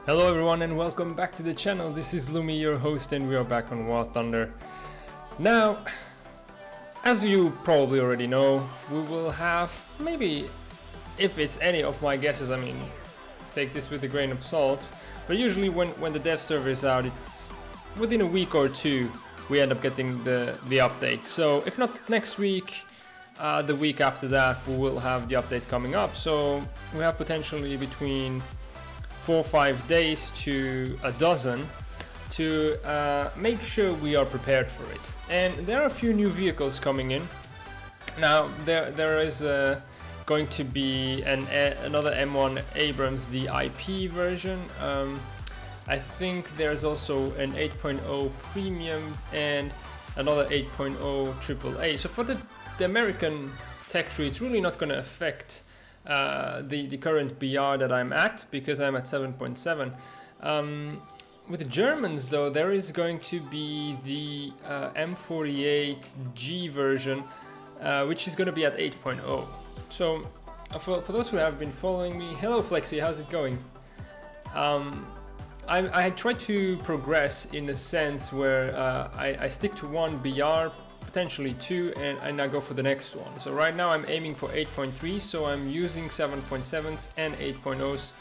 Hello everyone and welcome back to the channel. This is Lumi, your host, and we are back on War Thunder. Now, as you probably already know, we will have, maybe, if it's any of my guesses, I mean, take this with a grain of salt, but usually when the dev server is out, it's within a week or two we end up getting the update. So if not next week, the week after that we will have the update coming up. So we have potentially between 4 or 5 days to a dozen to make sure we are prepared for it. And there are a few new vehicles coming in. Now there is going to be another M1 Abrams DIP version. I think there's also an 8.0 Premium and another 8.0 AAA. So for the American tech tree, it's really not going to affect the current BR that I'm at, because I'm at 7.7. With the Germans though, there is going to be the M48G version, which is going to be at 8.0. So for those who have been following me, hello Flexi, how's it going? I try to progress in a sense where I stick to one BR, potentially two, and I go for the next one. So right now I'm aiming for 8.3, so I'm using 7.7s and 8.0s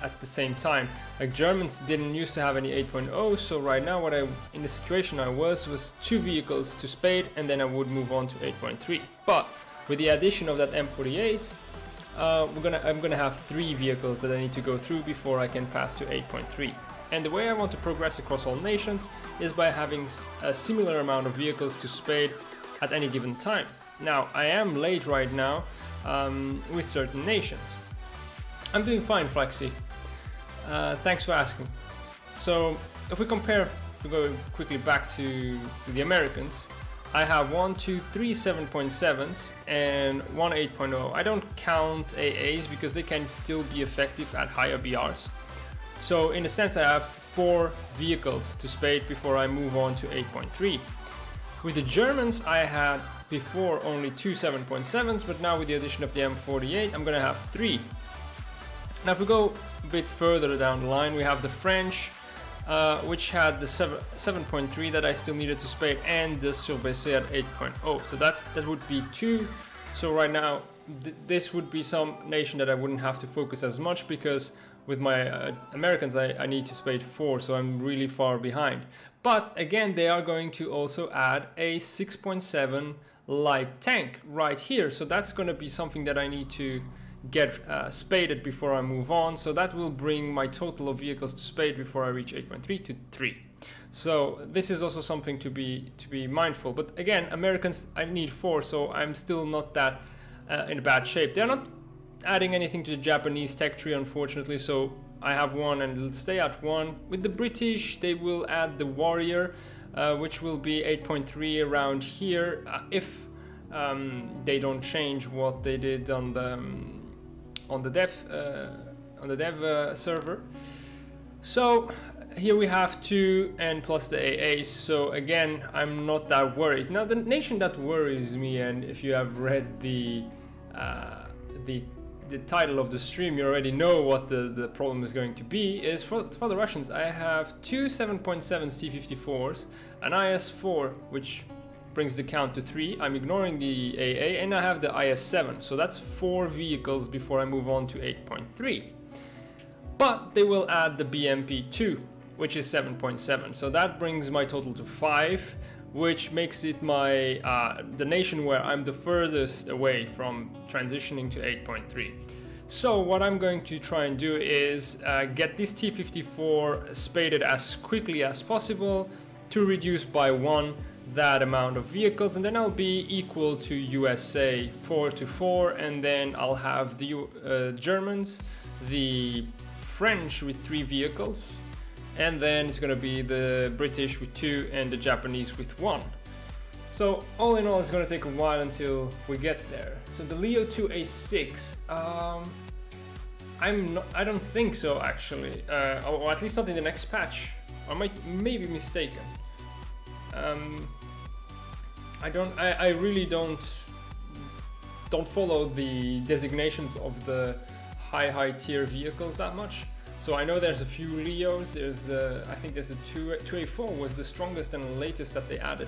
at the same time. Like, Germans didn't used to have any 8.0, so right now in the situation I was 2 vehicles to spade, and then I would move on to 8.3. But with the addition of that M48, I'm gonna have 3 vehicles that I need to go through before I can pass to 8.3. And the way I want to progress across all nations is by having a similar amount of vehicles to spade at any given time. Now, I am late right now with certain nations. I'm doing fine, Flexi. Thanks for asking. So, if we go quickly back to the Americans, I have 1, 2, 3 7.7s and 1 8.0. I don't count AAs because they can still be effective at higher BRs. So in a sense I have 4 vehicles to spade before I move on to 8.3. With the Germans I had before only 2 7.7s, but now with the addition of the M48 I'm gonna have 3. Now if we go a bit further down the line, we have the French, which had the 7.3 that I still needed to spade, and the Surbaissé at 8.0. So that would be 2. So right now this would be some nation that I wouldn't have to focus as much, because with my Americans I need to spade 4, so I'm really far behind. But again, they are going to also add a 6.7 light tank right here, so that's going to be something that I need to get spaded before I move on. So that will bring my total of vehicles to spade before I reach 8.3 to 3. So this is also something to be mindful. But again, Americans I need 4, so I'm still not that in bad shape. They're not adding anything to the Japanese tech tree, unfortunately, so I have 1 and it'll stay at 1. With the British, they will add the Warrior, which will be 8.3 around here, if they don't change what they did on the dev server. So here we have 2 and plus the AAs, so again I'm not that worried. Now the nation that worries me, and if you have read the title of the stream, you already know what the problem is going to be, is for the Russians. I have 2 7.7 T-54s, an IS-4, which brings the count to 3. I'm ignoring the AA, and I have the IS-7, so that's 4 vehicles before I move on to 8.3. But they will add the BMP-2, which is 7.7, so that brings my total to 5, which makes it my the nation where I'm the furthest away from transitioning to 8.3. So what I'm going to try and do is get this T-54 spaded as quickly as possible to reduce by 1 that amount of vehicles, and then I'll be equal to USA 4 to 4, and then I'll have the Germans, the French with 3 vehicles, and then it's gonna be the British with 2 and the Japanese with 1. So all in all, it's gonna take a while until we get there. So the Leo 2 A6, I don't think so actually, or at least not in the next patch. I may be mistaken. I really don't follow the designations of the high tier vehicles that much. So I know there's a few Leos. There's I think there's a 2A4 was the strongest and the latest that they added,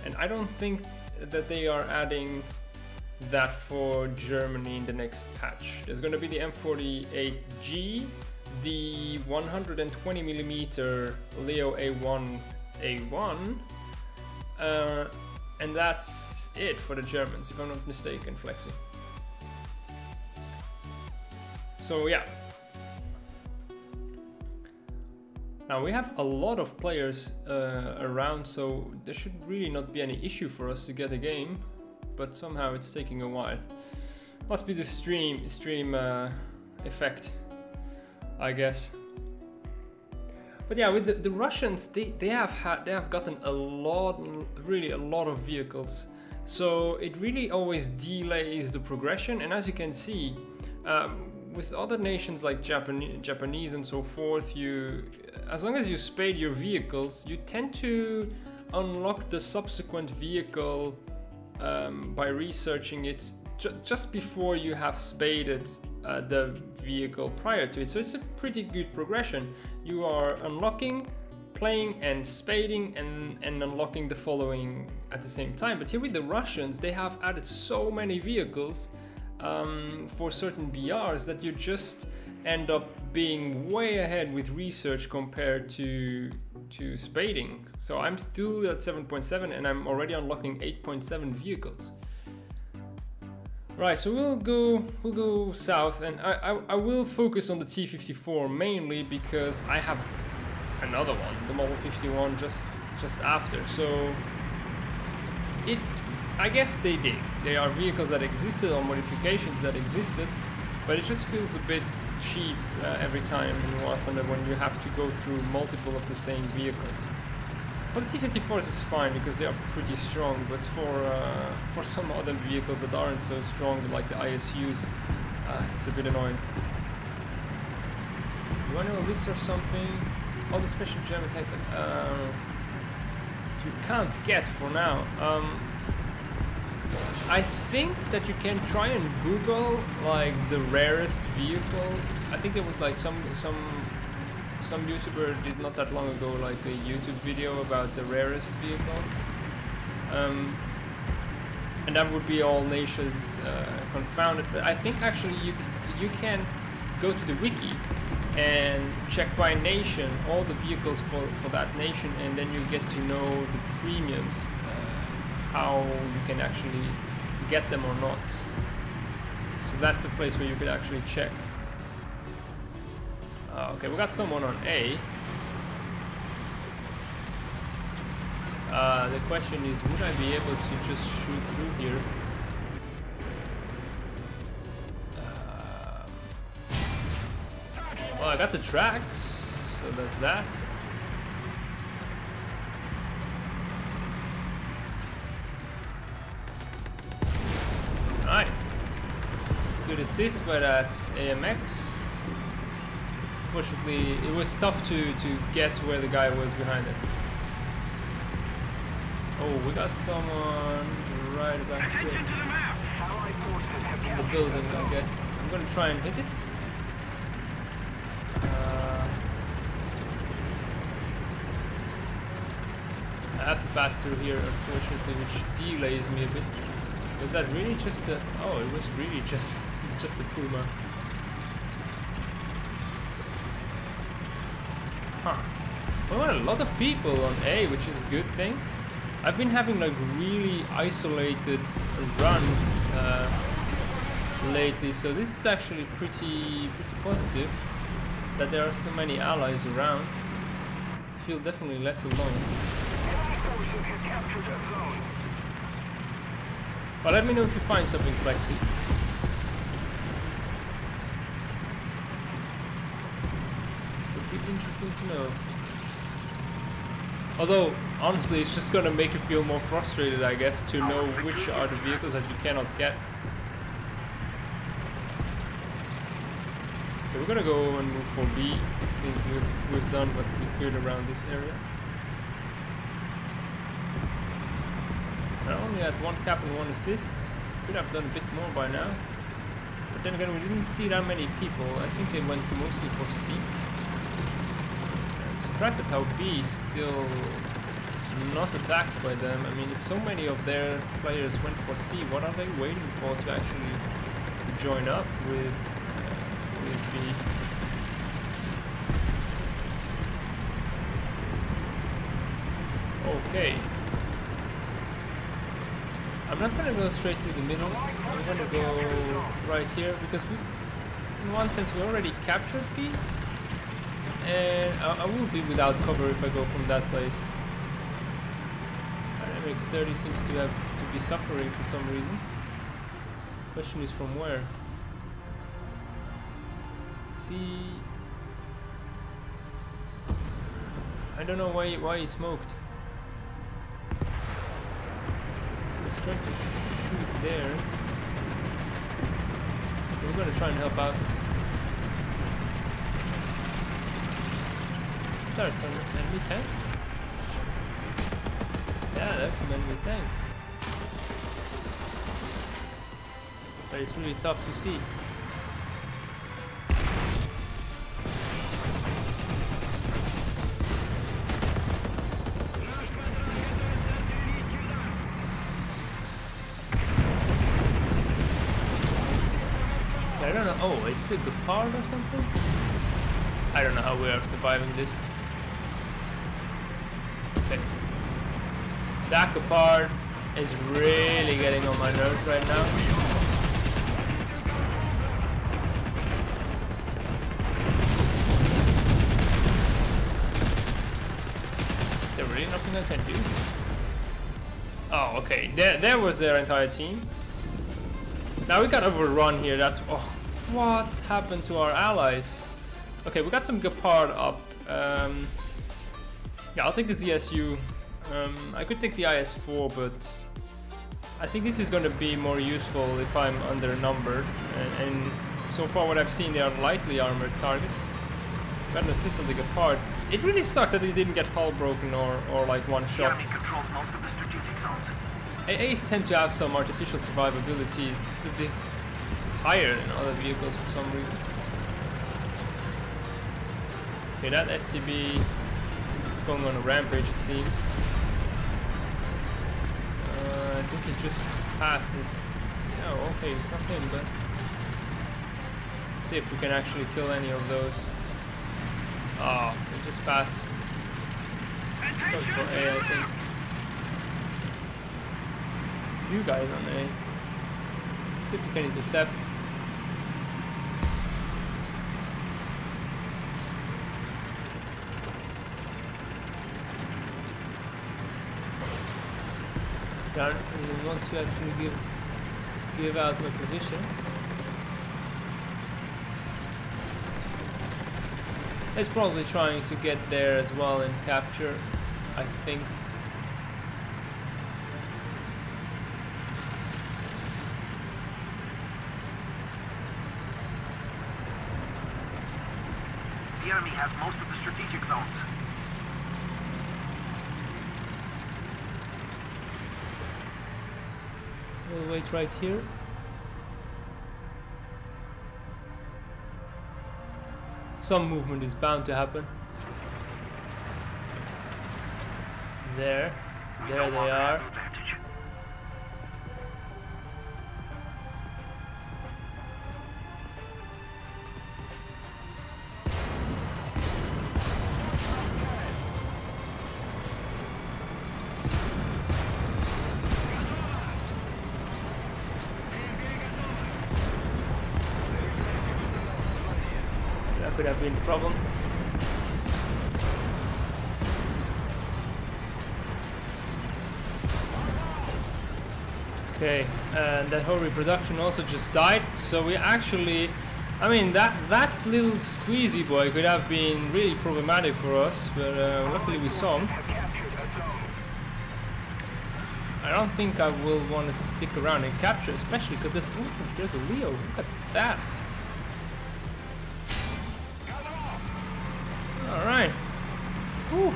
and I don't think that they are adding that for Germany in the next patch. There's going to be the M48G, the 120mm Leo A1, and that's it for the Germans, if I'm not mistaken, Flexi. So yeah. Now we have a lot of players around, so there should really not be any issue for us to get a game, but somehow it's taking a while. Must be the stream effect, I guess. But yeah, with the Russians, they have gotten a lot, really a lot of vehicles, so it really always delays the progression. And as you can see, with other nations like Japanese and so forth, as long as you spade your vehicles, you tend to unlock the subsequent vehicle by researching it just before you have spaded the vehicle prior to it. So it's a pretty good progression. You are unlocking, playing and spading and unlocking the following at the same time. But here with the Russians, they have added so many vehicles for certain BRs that you just end up being way ahead with research compared to spading. So I'm still at 7.7 and I'm already unlocking 8.7 vehicles. Right, so we'll go south, and I will focus on the T-54 mainly because I have another one, the Model 51, just after. So I guess they are vehicles that existed or modifications that existed, but it just feels a bit cheap every time in War Thunder when you have to go through multiple of the same vehicles. For the T-54s it's fine because they are pretty strong, but for some other vehicles that aren't so strong, like the ISUs, it's a bit annoying. You want to list or something? All the special German tanks you can't get for now. I think that you can try and Google like the rarest vehicles. I think there was like some YouTuber did not that long ago like a YouTube video about the rarest vehicles, and that would be all nations confounded. But I think actually you can go to the wiki and check by nation all the vehicles for that nation, and then you get to know the premiums, how you can actually get them or not. So that's a place where you could actually check. Okay, we got someone on A. The question is, would I be able to just shoot through here? Well, I got the tracks, so that's that. Alright. Good assist by that AMX. Unfortunately, it was tough to guess where the guy was behind it. Oh, we got someone right back here. In the building, I guess. I'm gonna try and hit it. I have to pass through here, unfortunately, which delays me a bit. Was that really just a... Oh, it was really just the Puma. Huh. We want a lot of people on A, which is a good thing. I've been having like really isolated runs lately, so this is actually pretty positive that there are so many allies around. I feel definitely less alone. But let me know if you find something, Flexi. Would be interesting to know. Although, honestly, it's just gonna make you feel more frustrated, I guess, to know which are the vehicles that you cannot get. Okay, we're gonna go and move for B. I think we've done what we could around this area. I only had 1 cap and 1 assist. Could have done a bit more by now. But then again, we didn't see that many people. I think they went mostly for C. impressed at how B is still not attacked by them. I mean, if so many of their players went for C, what are they waiting for to actually join up with B? Okay. I'm not gonna go straight through the middle. I'm gonna go right here because we, in one sense, we already captured B, and I will be without cover if I go from that place. MX-30 seems to be suffering for some reason. Question is from where? See, I don't know why he smoked. He's trying to shoot there. We're gonna try and help out. Is there some enemy tank? Yeah, that's some enemy tank. But it's really tough to see. I don't know. Oh, it's a Gepard or something? I don't know how we are surviving this. Okay. That Gepard is really getting on my nerves right now. Is there really nothing I can do? Oh, okay. There was their entire team. Now we got overrun here. That's what happened to our allies? Okay, we got some Gepard up. Yeah, I'll take the ZSU. I could take the IS-4, but I think this is going to be more useful if I'm undernumbered. And so far, what I've seen, they are lightly armored targets. Got an assist on the Gepard. It really sucked that he didn't get hull broken or like one shot. AAs tend to have some artificial survivability that is higher than other vehicles for some reason. Okay, that STB is going on a rampage, it seems. I think he just passed this. Oh, okay, it's not him, but let's see if we can actually kill any of those. Oh, he just passed. Going for A, I think. Few guys on A. Let's see if we can intercept. I don't want to actually give out my position. He's probably trying to get there as well and capture, I think. The enemy has most of the strategic zones. We'll wait right here. Some movement is bound to happen. There they are. Could have been the problem. Okay, and that whole reproduction also just died, so we actually, I mean, that little squeezy boy could have been really problematic for us, but luckily we saw him. I don't think I will want to stick around and capture, especially because there's a Leo. Look at that. Alright. Whew.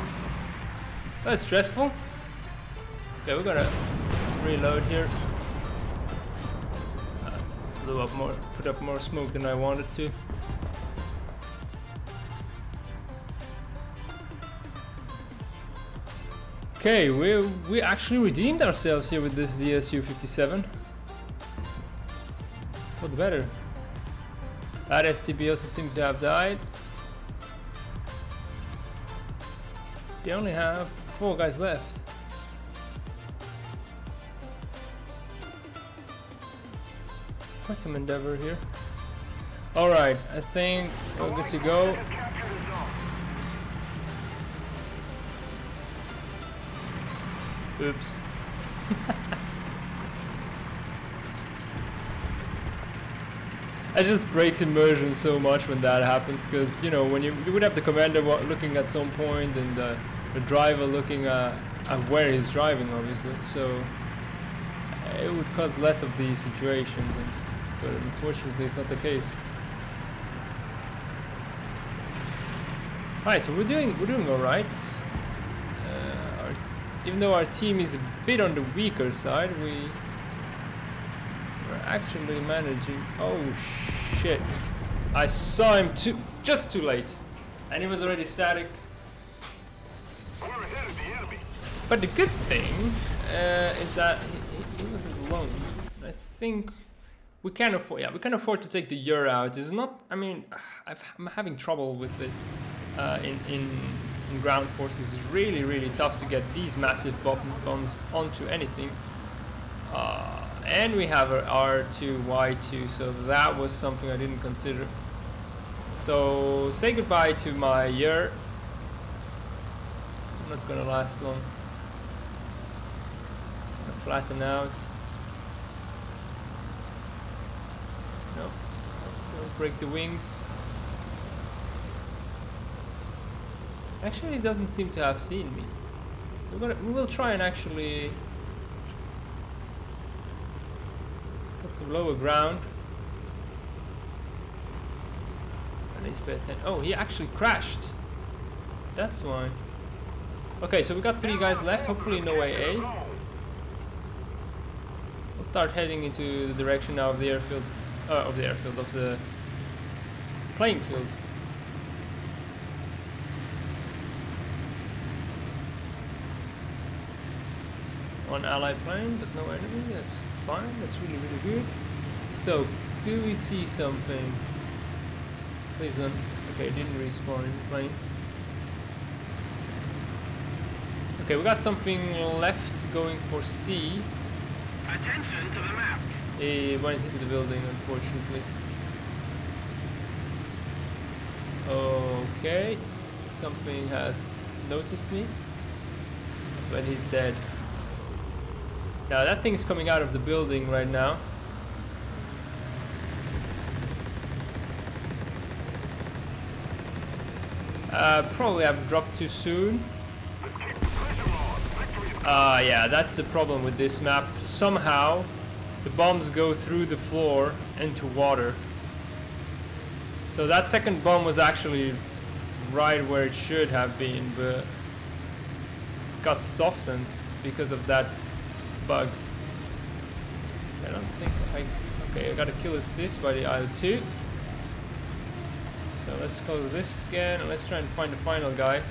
That's stressful. Okay, we're gonna reload here. Put up more smoke than I wanted to. Okay, we actually redeemed ourselves here with this ZSU-57. For the better. That STB also seems to have died. They only have 4 guys left. Quite some endeavor here. Alright, I think we're good to go. Oops. It just breaks immersion so much when that happens, because you know, when you would have the commander looking at some point and the driver looking at where he's driving, obviously, so it would cause less of these situations, but unfortunately it's not the case. Alright, so we're doing alright. Even though our team is a bit on the weaker side, we're actually managing. Oh shit! I saw him just too late, and he was already static. But the good thing is that he wasn't alone. I think we can afford. Yeah, we can afford to take the Ur out. It's not. I mean, I'm having trouble with it in ground forces. It's really tough to get these massive bombs onto anything. And we have our R2, Y2, so that was something I didn't consider. So say goodbye to my Ur. Not gonna last long. Gonna flatten out. No, don't break the wings. Actually, it doesn't seem to have seen me. So we will try and actually get some lower ground. I need to pay attention. Oh, he actually crashed. That's why. Okay, so we got 3 guys left. Hopefully no AA. We'll start heading into the direction now of the airfield. Of the playing field. One allied plane, but no enemy. That's fine. That's really good. So, do we see something? Please don't. Okay, it didn't respawn in the plane. Okay, we got something left going for C. Attention to the map. He went into the building, unfortunately. Okay, something has noticed me, but he's dead. Now that thing's coming out of the building right now. Probably I've dropped too soon. Yeah, that's the problem with this map. Somehow the bombs go through the floor into water. So that second bomb was actually right where it should have been, but got softened because of that bug. I don't think okay, I got a kill assist by the IL-2. So let's close this again and let's try and find the final guy.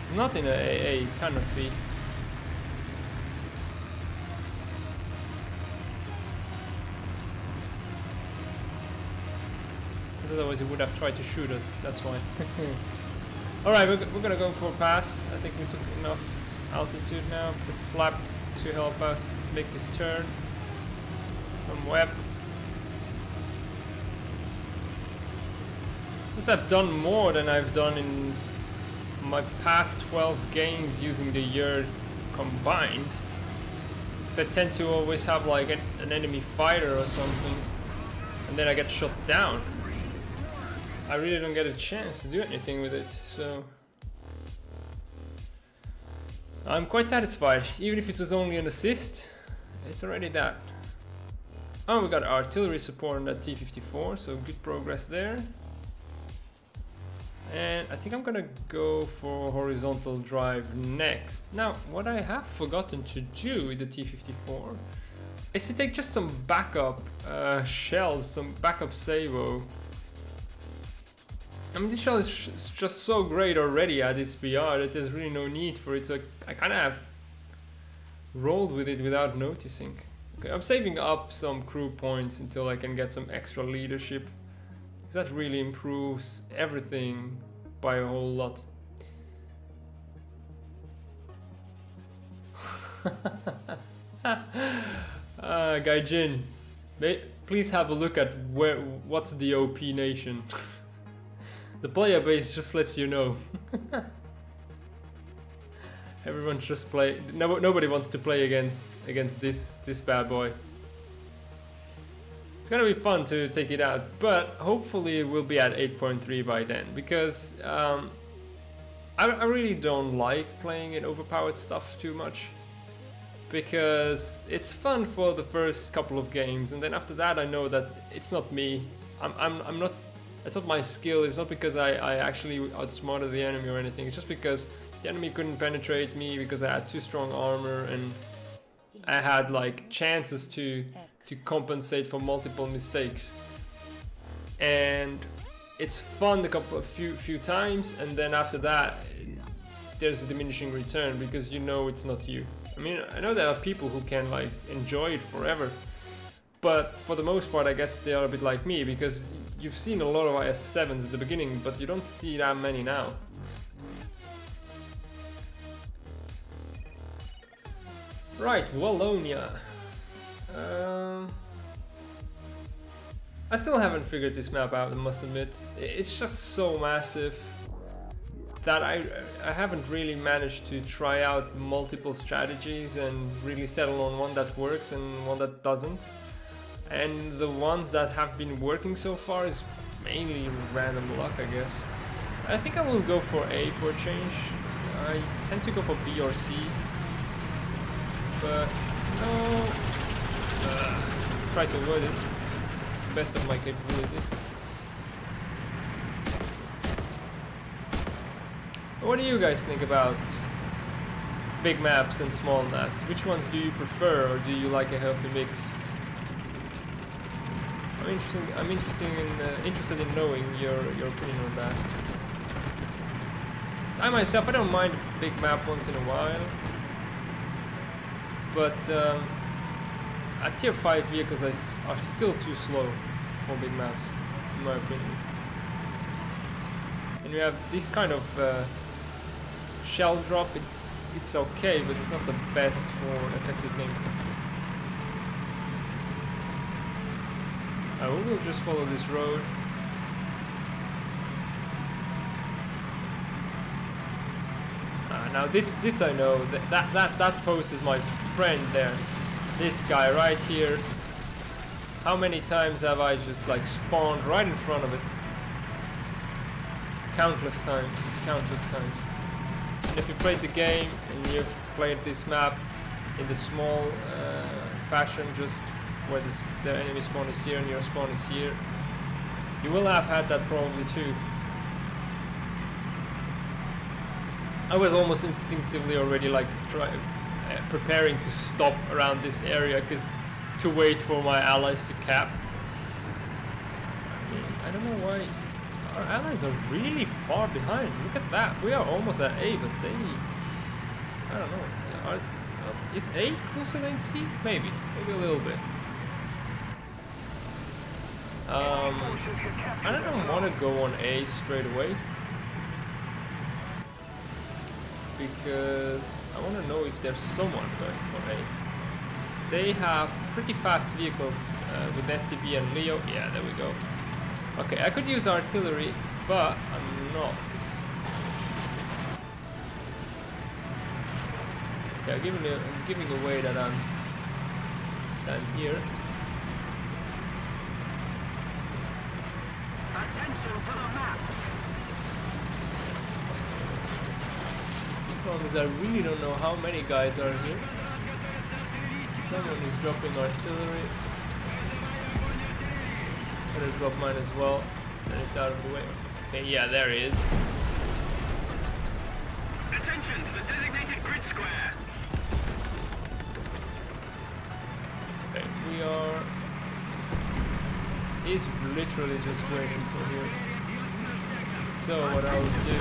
It's not in a AA, cannot be. Because otherwise he would have tried to shoot us, that's why. Alright, we're gonna go for a pass. I think we took enough altitude now. The flaps to help us make this turn. Some web. Because I've done more than I've done in my past 12 games using the Ur combined. Because I tend to always have like an enemy fighter or something, and then I get shot down. I really don't get a chance to do anything with it, so I'm quite satisfied. Even if it was only an assist, it's already that. Oh, we got artillery support on that T-54, so good progress there. And I think I'm gonna go for horizontal drive next. Now, what I have forgotten to do with the T-54 is to take just some backup shells, some backup Savo. I mean, this shell is just so great already at its BR that there's really no need for it, so I kind of have rolled with it without noticing. Okay, I'm saving up some crew points until I can get some extra leadership, because that really improves everything by a whole lot. Gaijin, please have a look at what's the OP nation. The player base just lets you know. Everyone just play. Nobody wants to play against this bad boy. It's gonna be fun to take it out, but hopefully it will be at 8.3 by then, because I really don't like playing in overpowered stuff too much, because it's fun for the first couple of games, and then after that I know that it's not me. I'm not. It's not my skill. It's not because I actually outsmarted the enemy or anything. It's just because the enemy couldn't penetrate me because I had too strong armor, and I had like chances to compensate for multiple mistakes. And it's fun a few times, and then after that there's a diminishing return because you know it's not you. I mean, I know there are people who can like enjoy it forever, but for the most part I guess they are a bit like me, because you've seen a lot of IS-7s at the beginning, but you don't see that many now. Right, Wallonia. I still haven't figured this map out, I must admit. It's just so massive that I haven't really managed to try out multiple strategies and really settle on one that works and one that doesn't. And the ones that have been working so far is mainly random luck, I guess. I think I will go for A for a change. I tend to go for B or C, but no. Try to avoid it. Best of my capabilities. What do you guys think about big maps and small maps? Which ones do you prefer, or do you like a healthy mix? I'm interested in knowing your opinion on that. So I myself, I don't mind a big map once in a while, but at tier 5 vehicles are still too slow for big maps, in my opinion. And we have this kind of shell drop. It's okay, but it's not the best for an effective gameplay. We will just follow this road. Now this I know, that post is my friend there. This guy right here. How many times have I just like spawned right in front of it? Countless times, countless times. And if you played the game and you've played this map in the small fashion, just where the enemy spawn is here and your spawn is here, you will have had that probably too. I was almost instinctively already like preparing to stop around this area because to wait for my allies to cap. I mean, I don't know why our allies are really far behind. Look at that. We are almost at A, but they, I don't know. Is A closer than C? Maybe a little bit. I don't want to go on A straight away, because I want to know if there's someone going for A. They have pretty fast vehicles with STB and Leo. Yeah, there we go. Okay, I could use artillery, but I'm not. Okay, I'm giving away that I'm here. The problem is I really don't know how many guys are here. Someone is dropping artillery. I'm gonna drop mine as well, and it's out of the way. Okay, yeah, there he is. Attention to the designated grid square. Okay, we are. He's literally just waiting for here. so what I'll do,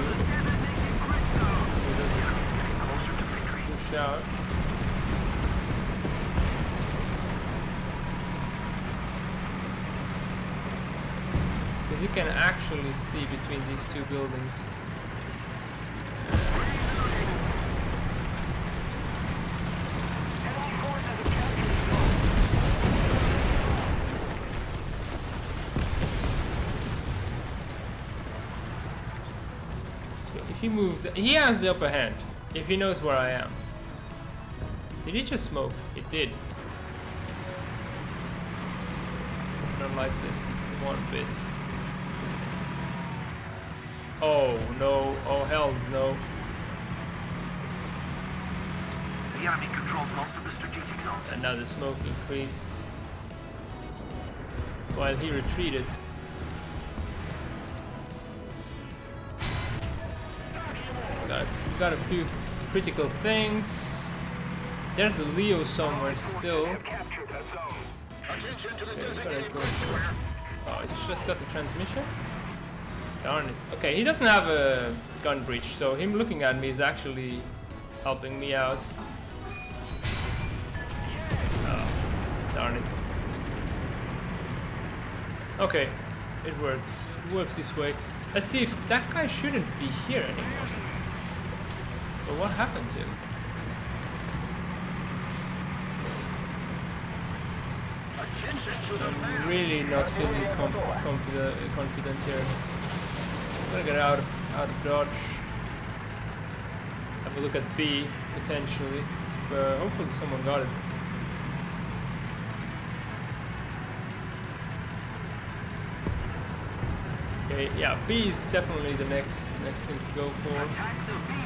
push out. Because you can actually see between these two buildings. He moves. He has the upper hand if he knows where I am. Did he just smoke? It did. I don't like this one bit. Oh no! Oh hells no! The enemy controls most of the strategic zones. And now the smoke increased while he retreated. Got a few critical things. There's a Leo somewhere still. Okay, we gotta go for it. Oh, it's just got the transmission? Darn it. Okay, he doesn't have a gun breach, so him looking at me is actually helping me out. Oh, darn it. Okay, it works. It works this way. Let's see if that guy shouldn't be here anymore. But what happened to him? I'm really not feeling confident here. I'm gonna get out of dodge. Have a look at B potentially, but hopefully someone got it. Okay, yeah, B is definitely the next thing to go for.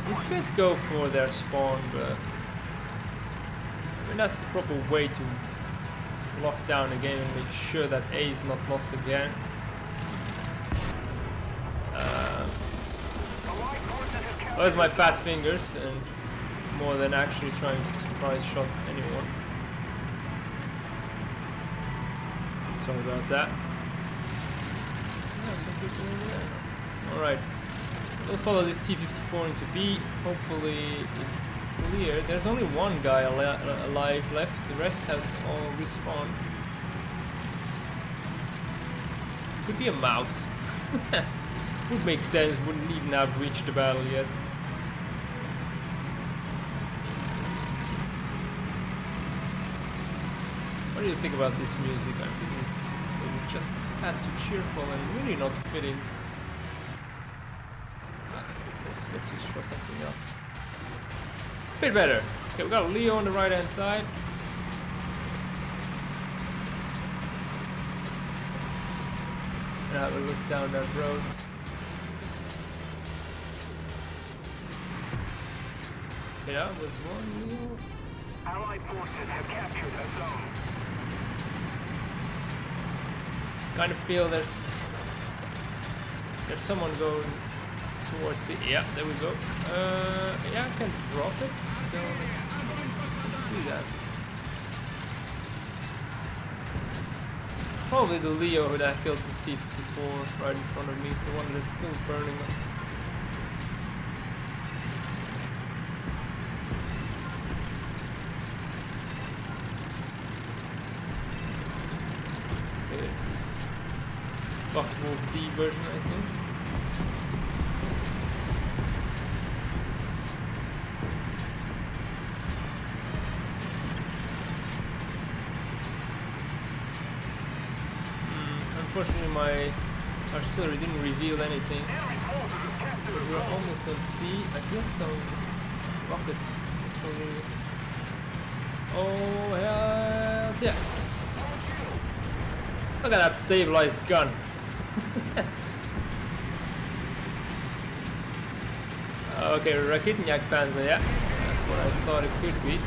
We could go for their spawn, but I mean that's the proper way to lock down the game and make sure that A is not lost again. Where's my fat fingers and more than actually trying to surprise shots anyone. Sorry about that. Alright, we'll follow this T-54 into B. Hopefully it's clear. There's only one guy alive left, the rest has all respawned. Could be a mouse. Would make sense, wouldn't even have reached the battle yet. What do you think about this music? I think it's maybe just a tad too cheerful and really not fitting. Let's just try something else. Bit better. Okay, we got Leo on the right hand side. And have a look down that road. Yeah, there's one Leo. Allied forces have captured a zone. Kind of feel there's someone going towards the, yeah, there we go. Yeah, I can drop it, so let's do that. Probably the Leo that killed this T-54 right in front of me, the one that's still burning up. Okay. Valkyries D version, I think. Unfortunately, my artillery didn't reveal anything. But we're almost on C. I hear some rockets. Oh, yes, yes. Look at that stabilized gun. Okay, Raketniak Panzer, yeah. That's what I thought it could be.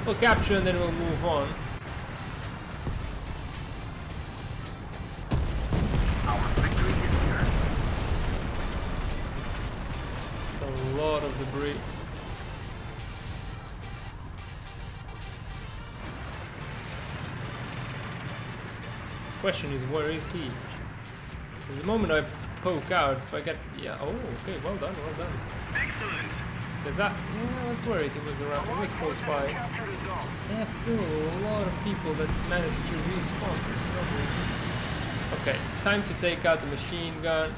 We'll capture and then we'll move on. Lot of debris. Question is, where is he? The moment I poke out, if I get... Yeah, oh, okay, well done, well done. Excellent. Because that... Yeah, I was worried it was around. It was close by. They have still a lot of people that manage to respawn for some reason. Okay, time to take out the machine gun.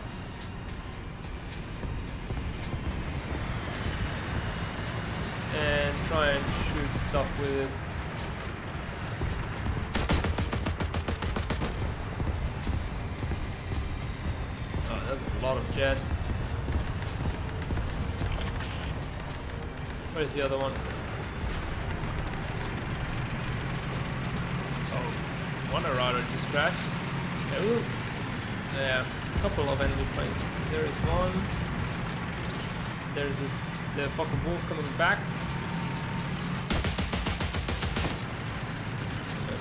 And try and shoot stuff with it. Oh, there's a lot of jets. Where's the other one? Oh, one Arado just crashed. Oh, yeah, a couple of enemy planes. There is one. There's the fucking wolf coming back.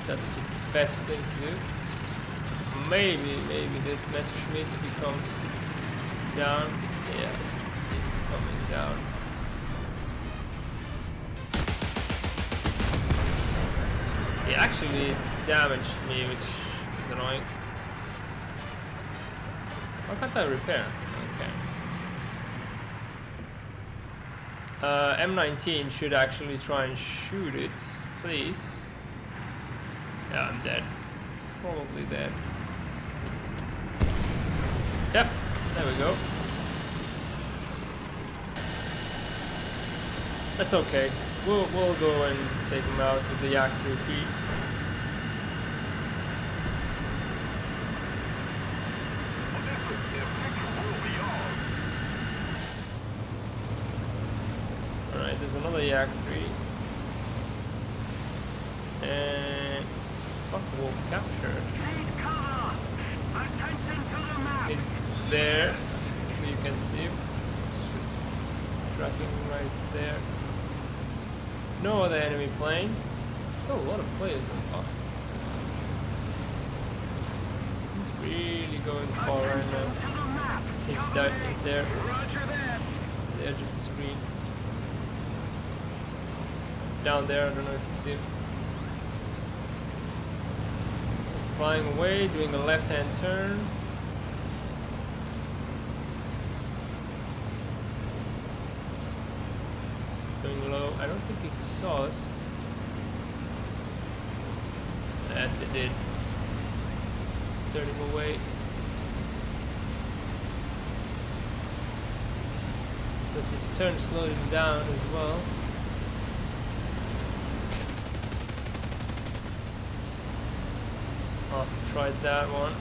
That's the best thing to do. Maybe this Messerschmitt, if he comes down. Yeah, he's coming down. He actually damaged me, which is annoying. Why can't I repair? Okay. M19 should actually try and shoot it, please. Yeah, I'm dead. Probably dead. Yep, there we go. That's okay. We'll go and take him out with the Yak 3P. Alright, there's another Yak 3. And fuck, wolf captured. He's there. You can see him. It's just tracking right there. No other enemy plane. Still a lot of players on top. He's really going far right now. He's there. The edge of the screen. Down there, I don't know if you see him. He's flying away, doing a left-hand turn. Going low. I don't think he saw us. Yes, it did. Steered him away. But his turn slowed him down as well. Oh, tried that one.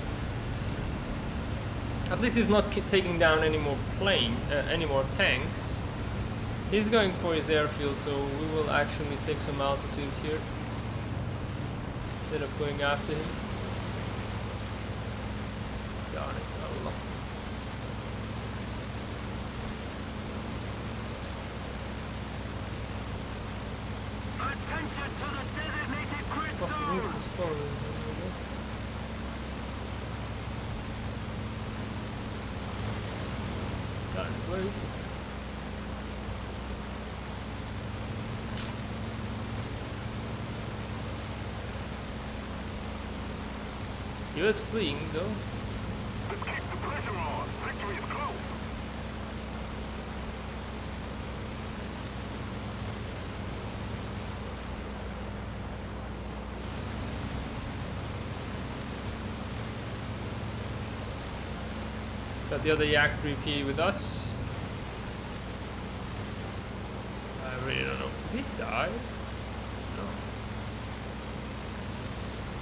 At least he's not taking down any more any more tanks. He's going for his airfield, so we will actually take some altitude here instead of going after him. Darn it, I lost him. Attention to the designated grid Fuck, the wolf is following him, I guess. Darn it, where is he? He was fleeing though. Let's keep the pressure on. Victory is close. Got the other Yak 3P with us. I really don't know. Did he die? No.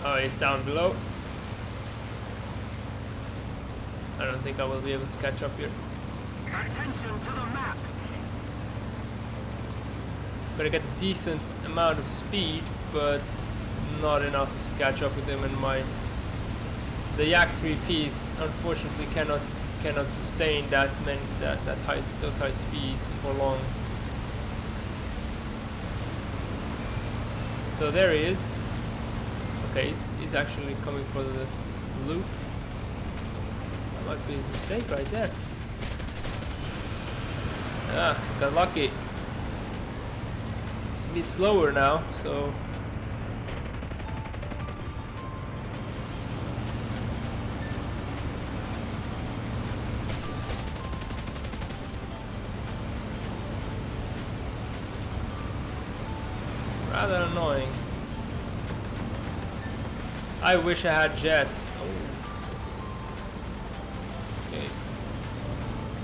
Oh, he's down below. I don't think I will be able to catch up here. Attention to the map. Gotta get a decent amount of speed, but not enough to catch up with him, and the Yak 3Ps unfortunately cannot sustain those high speeds for long. So there he is. Okay, he's actually coming for the loop. That might be his mistake right there. Ah, got lucky. He's slower now, so Rather annoying. I wish I had jets. Oh. Okay.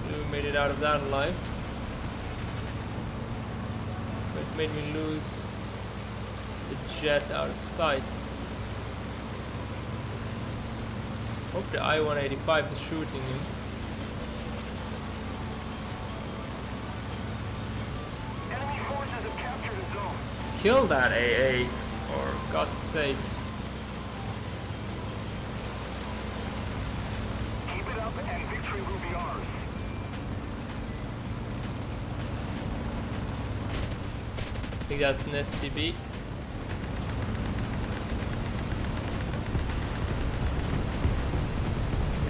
Blue made it out of that alive. But it made me lose the jet out of sight. Hope the I-185 is shooting him. Enemy forces have captured a zone. Kill that AA, for God's sake. Keep it up and victory will be ours. I think that's an STB.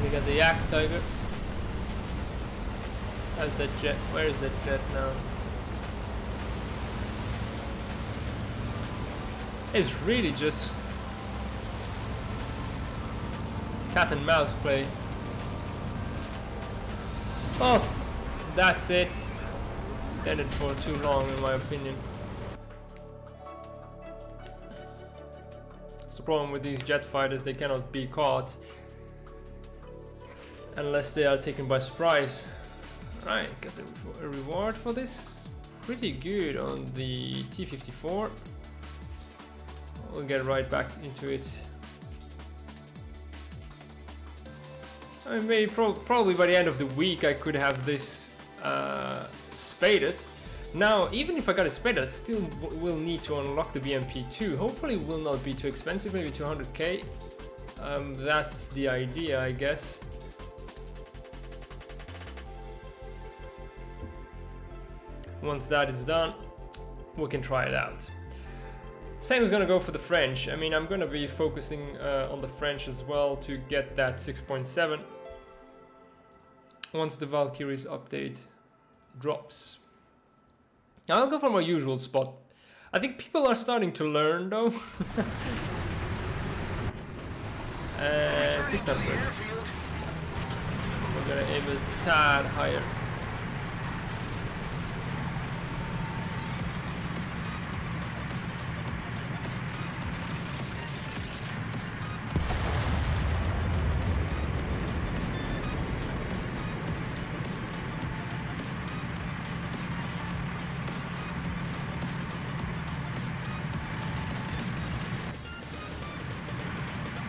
We got the Yak Tiger. How's that jet? Where is that jet now? It's really just cat and mouse play. Oh, that's it. Extended for too long, in my opinion. It's the problem with these jet fighters, they cannot be caught unless they are taken by surprise. Right, got a reward for this. Pretty good on the T-54. We'll get right back into it. I mean, maybe probably by the end of the week I could have this spaded. Now, even if I got it spaded, I still will need to unlock the BMP-2. Hopefully it will not be too expensive, maybe 200k. That's the idea, I guess. Once that is done, we can try it out. Same is gonna go for the French. I mean, I'm gonna be focusing on the French as well to get that 6.7 once the Valkyries update drops. Now I'll go for my usual spot. I think people are starting to learn though. 600. We're gonna aim a tad higher.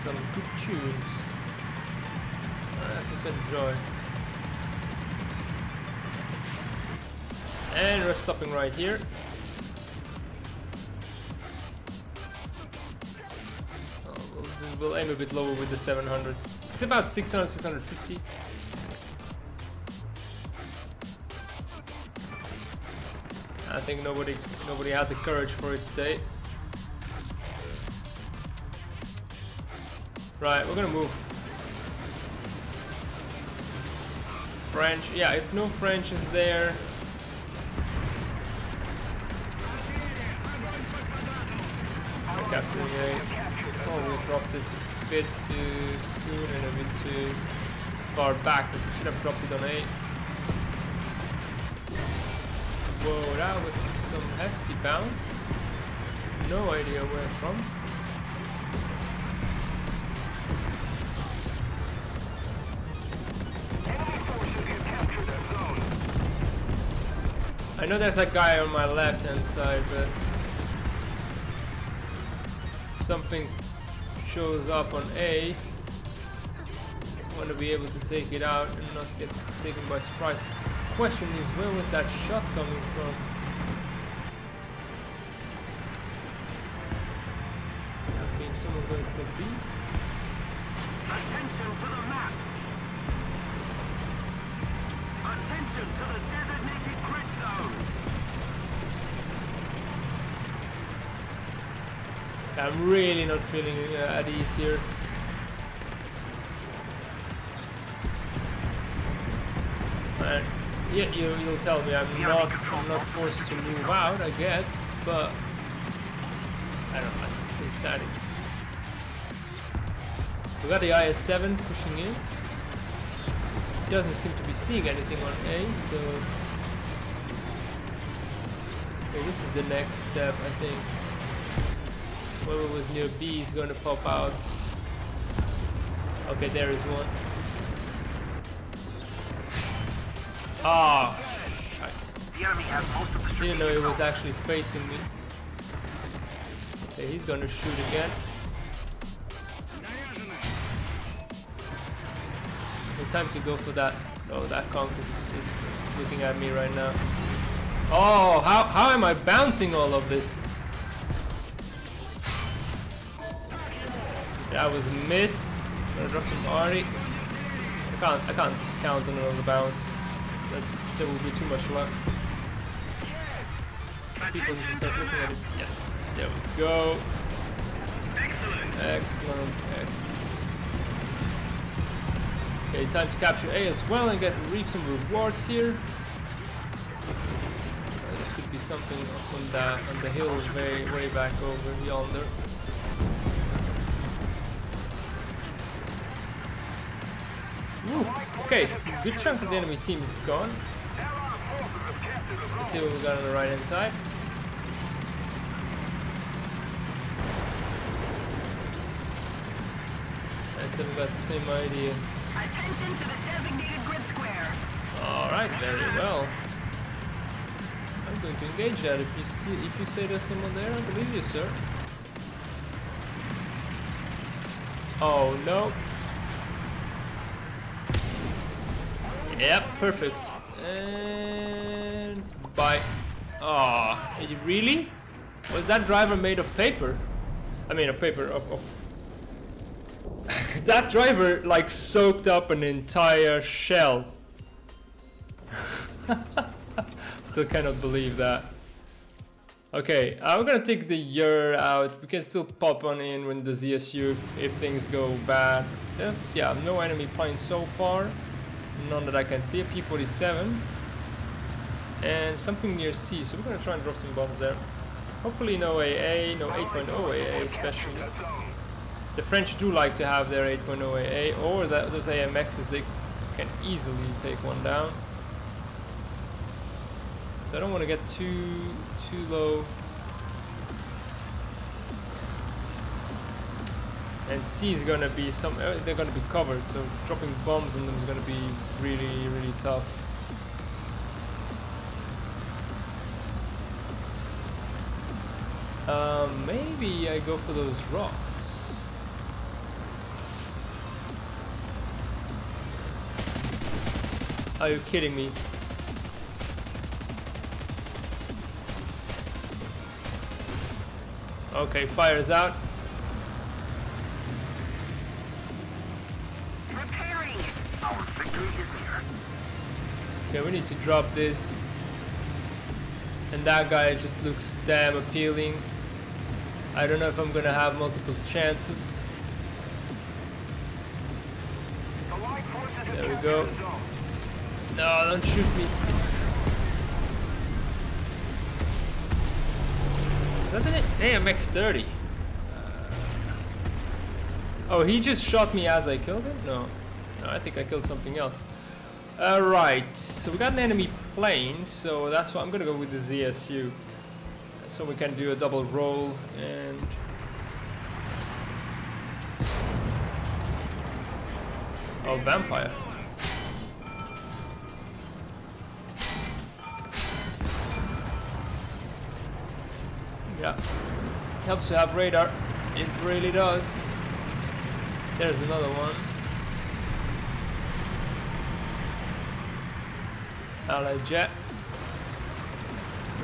Some good tunes. Let's enjoy. And we're stopping right here. We'll aim a bit lower with the 700. It's about 600, 650. I think nobody had the courage for it today. Right, we're gonna move. French, yeah, if no French is there. I'm capturing A. Oh, we dropped it a bit too soon and a bit too far back, but we should have dropped it on A. Whoa, that was some hefty bounce. No idea where from. I know there's a guy on my left hand side, but if something shows up on A, I want to be able to take it out and not get taken by surprise. The question is, where was that shot coming from? That means someone going for B. Attention to the map. Attention to the designated grid zone. I'm really not feeling at ease here. And yeah, you'll tell me I'm not forced to move out, I guess, but I don't know, let's just stay static. We got the IS-7 pushing in. He doesn't seem to be seeing anything on A, so okay, this is the next step, I think. Whoever was near B is gonna pop out. Okay, there is one. Ah, shit. The enemy has most of the Didn't know strategic he was zone. actually facing me. Okay, he's gonna shoot again. No time to go for that. Oh, that conk is looking at me right now. Oh, how am I bouncing all of this? That was a miss. Gonna drop some arty. I can't count on another bounce. There will be too much luck. People need to start looking at it. Yes, there we go. Excellent, excellent. Okay, time to capture A as well and reap some rewards here. There could be something up on the hill way back over yonder. Woo. Okay, good chunk of the enemy team is gone. Let's see what we got on the right hand side. I said we got the same idea. Attention to the designated grid square. Alright, very well. I'm going to engage that. If you say there's someone there, I believe you, sir. Oh no. Yep, perfect. And bye. Ah, really? Was that driver made of paper? I mean, of paper, of that driver like soaked up an entire shell. Still cannot believe that. Okay, we're gonna take the Yer out. We can still pop on in with the ZSU if things go bad. There's, yeah, no enemy planes so far. None that I can see. A P-47. And something near C, so we're gonna try and drop some bombs there. Hopefully no AA, no 8.0 AA especially. The French do like to have their 8.0 AA, or those AMXs, they can easily take one down. So I don't want to get too low. And C is gonna be they're gonna be covered, so dropping bombs on them is gonna be really tough. Maybe I go for those rocks. Are you kidding me? Okay, fire is out. Repairing. Our victory is near. Okay, we need to drop this. And that guy just looks damn appealing. I don't know if I'm gonna have multiple chances. There we go. No, don't shoot me. Is that an AMX-30? Oh, he just shot me as I killed him? No, I think I killed something else. Alright, so we got an enemy plane, so that's why I'm gonna go with the ZSU. So we can do a double roll and... Oh, vampire. Yeah, helps to have radar. It really does. There's another one. Allied jet.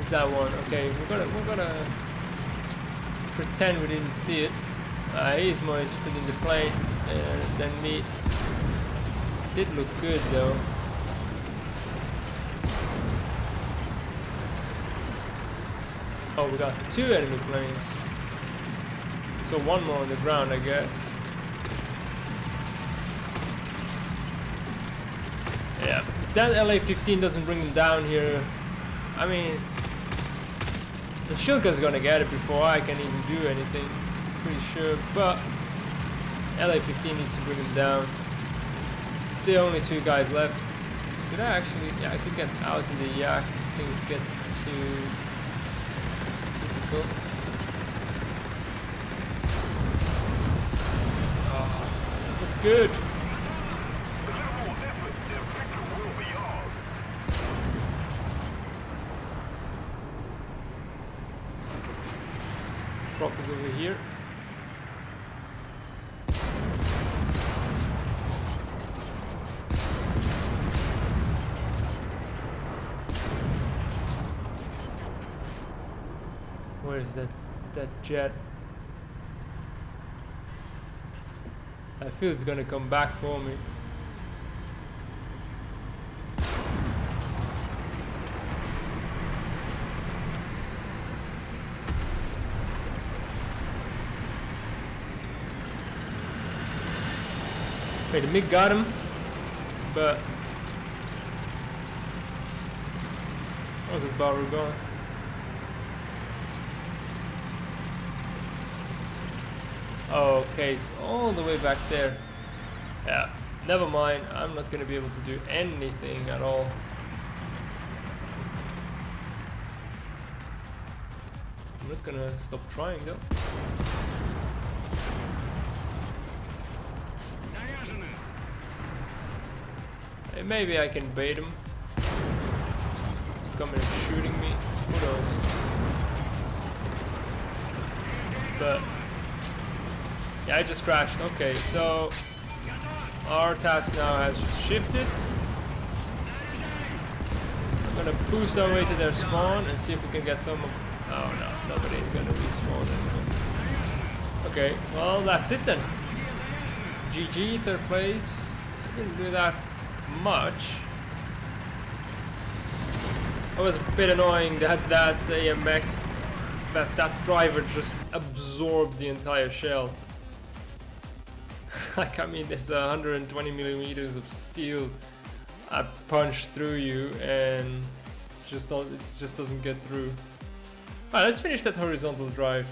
Is that one? Okay, we're gonna pretend we didn't see it. He's more interested in the plane than me. Did look good though. Oh, we got 2 enemy planes. So one more on the ground, I guess. Yeah, if that LA-15 doesn't bring him down here, I mean, the Shilka's gonna get it before I can even do anything, pretty sure, but LA-15 needs to bring him down. It's the only 2 guys left. Could I actually, yeah, I could get out in the yak, things get too critical. good. Prop is over here. Where is that jet? I feel it's gonna come back for me. Okay, the MiG got him, but how's it barrel gone? Okay, it's all the way back there. Yeah, never mind. I'm not gonna be able to do anything at all. I'm not gonna stop trying though. Hey, maybe I can bait him to come in and shooting me. Who knows? But yeah, I just crashed. Okay, so our task now has just shifted. I'm gonna boost our way to their spawn and see if we can get some of... Oh no, nobody's gonna respawn anymore. Okay, well that's it then. GG, third place. I didn't do that much. It was a bit annoying that AMX, that driver just absorbed the entire shell. Like, I mean, there's 120 millimeters of steel I punch through you, and it just doesn't get through. Alright, let's finish that horizontal drive.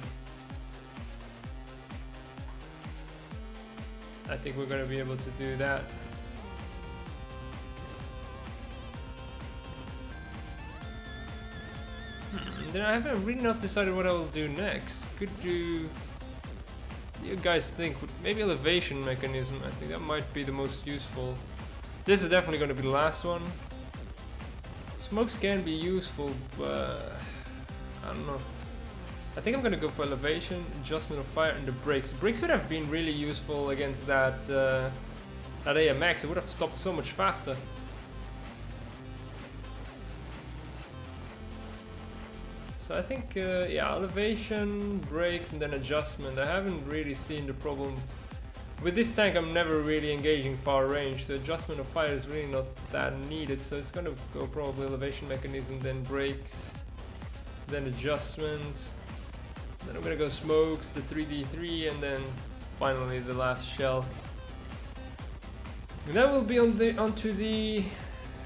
I think we're gonna be able to do that. Then I haven't really not decided what I will do next. Could do... You guys think maybe elevation mechanism? I think that might be the most useful. This is definitely going to be the last one. Smokes can be useful, but I don't know. I think I'm going to go for elevation, adjustment of fire, and the brakes. The brakes would have been really useful against that AMX. It would have stopped so much faster. So I think, yeah, elevation, brakes, and then adjustment. I haven't really seen the problem. With this tank, I'm never really engaging far range, so adjustment of fire is really not that needed. So it's gonna go probably elevation mechanism, then brakes, then adjustment. Then I'm gonna go smokes, the 3D3, and then finally the last shell. And that will be onto the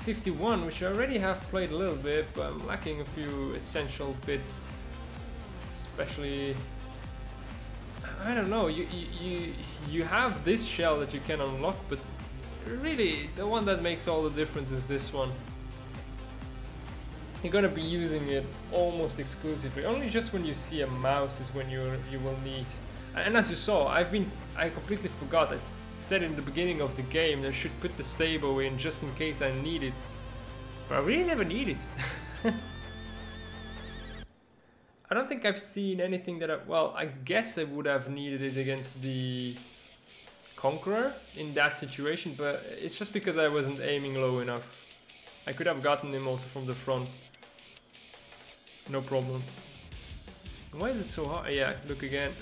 51, which I already have played a little bit, but I'm lacking a few essential bits, especially, I don't know, you have this shell that you can unlock, but really the one that makes all the difference is this one. You're gonna be using it almost exclusively. Only just when you see a mouse is when you will need. And as you saw, I completely forgot that. Said in the beginning of the game that I should put the Sabo in just in case I need it, but I really never need it. I don't think I've seen anything that well, I guess I would have needed it against the Conqueror in that situation, but it's just because I wasn't aiming low enough. I could have gotten him also from the front, no problem. Why is it so hard? Yeah, look again.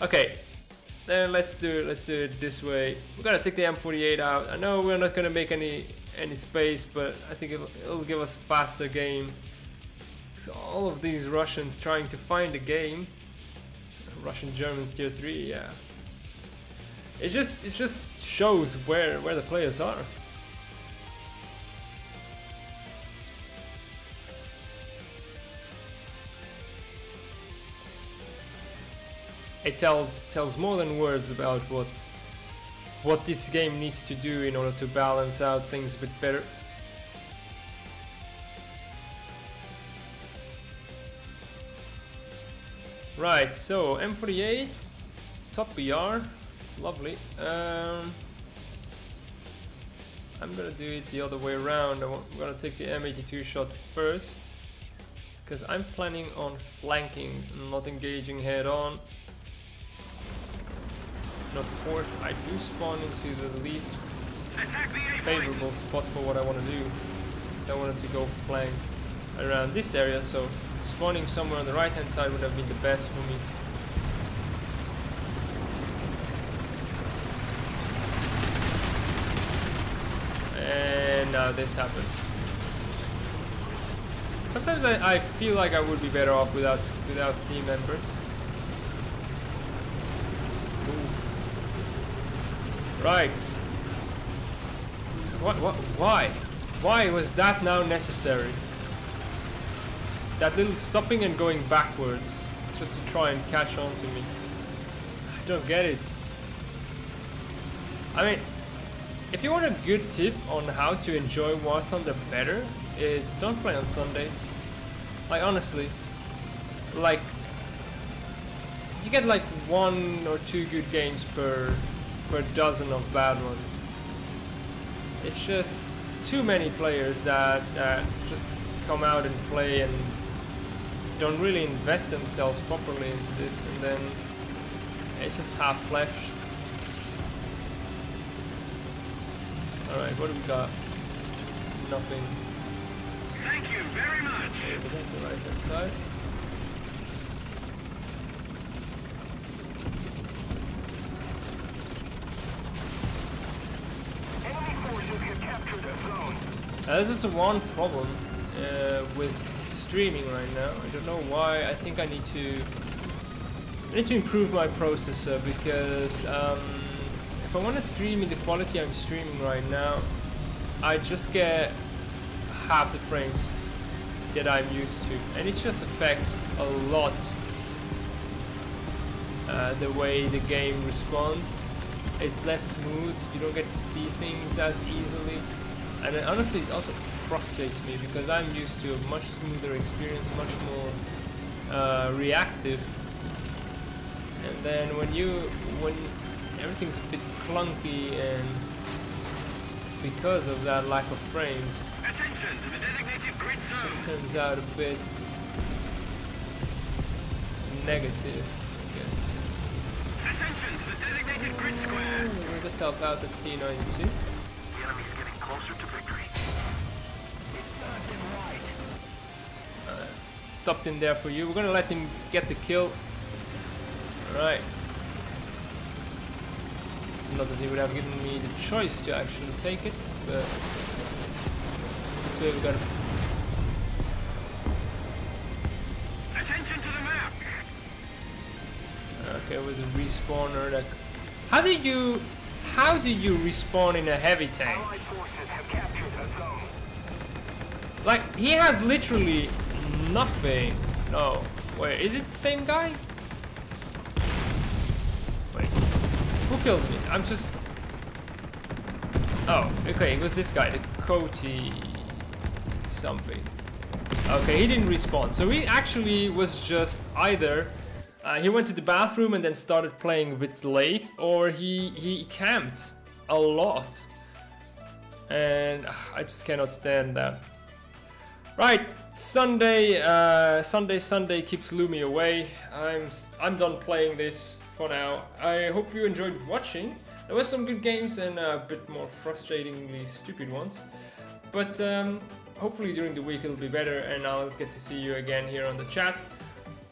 Okay. Then let's do it this way. We're gonna take the M48 out. I know we're not gonna make any space, but I think it'll give us a faster game. So all of these Russians trying to find a game. Russian Germans tier 3, yeah. It just shows where the players are. It tells more than words about what this game needs to do in order to balance out things a bit better. Right, so M48, top BR. It's lovely. I'm gonna do it the other way around. I'm gonna take the M82 shot first, because I'm planning on flanking, not engaging head on. And of course, I do spawn into the least favorable spot for what I want to do. So I wanted to go flank around this area, so spawning somewhere on the right hand side would have been the best for me. And now this happens. Sometimes I feel like I would be better off without team members. Oof. Right. Why? Why was that now necessary? That little stopping and going backwards just to try and catch on to me. I don't get it. I mean, if you want a good tip on how to enjoy War Thunder better, is don't play on Sundays. Like honestly, like you get like 1 or 2 good games per dozen of bad ones. It's just too many players that just come out and play and don't really invest themselves properly into this, and then it's just half flesh. Alright, what do we got? Nothing. Thank you very much. Okay, we're on the right hand side. Enemy forces have captured a zone. This is the one problem with streaming right now. I don't know why. I think I need to improve my processor, because if I want to stream in the quality I'm streaming right now, I just get half the frames that I'm used to, and it just affects a lot the way the game responds. It's less smooth, you don't get to see things as easily, and honestly it also frustrates me because I'm used to a much smoother experience, much more reactive, and then when everything's a bit clunky, and because of that lack of frames, Attention to the designated grid it zone. just turns out a bit negative, I guess. Attention to the designated grid square. We'll just help out the T92. The enemy's getting closer to victory. Stopped him there for you. We're gonna let him get the kill. Alright. Not that he would have given me the choice to actually take it, but this way we gotta. Attention to the map. Okay, it was a respawner. That. How do you respawn in a heavy tank? Allied forces have captured a zone. Like, he has literally nothing. No. Wait, is it the same guy? Wait. Who killed me? I'm just... Oh, okay, it was this guy, the Coty something. Okay, he didn't respawn. So he actually was just either... he went to the bathroom and then started playing a bit late, or he camped a lot. And I just cannot stand that. Right, Sunday keeps Lumi away. I'm done playing this for now. I hope you enjoyed watching. There was some good games and a bit more frustratingly stupid ones. But hopefully during the week it'll be better, and I'll get to see you again here on the chat.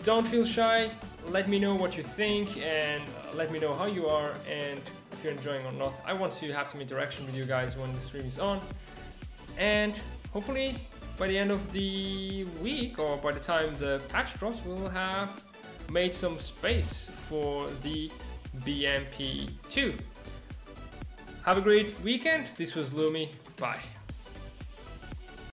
Don't feel shy. Let me know what you think, and let me know how you are and if you're enjoying or not. I want to have some interaction with you guys when the stream is on. And hopefully by the end of the week, or by the time the patch drops, we'll have made some space for the BMP-2. Have a great weekend. This was Lumi. Bye.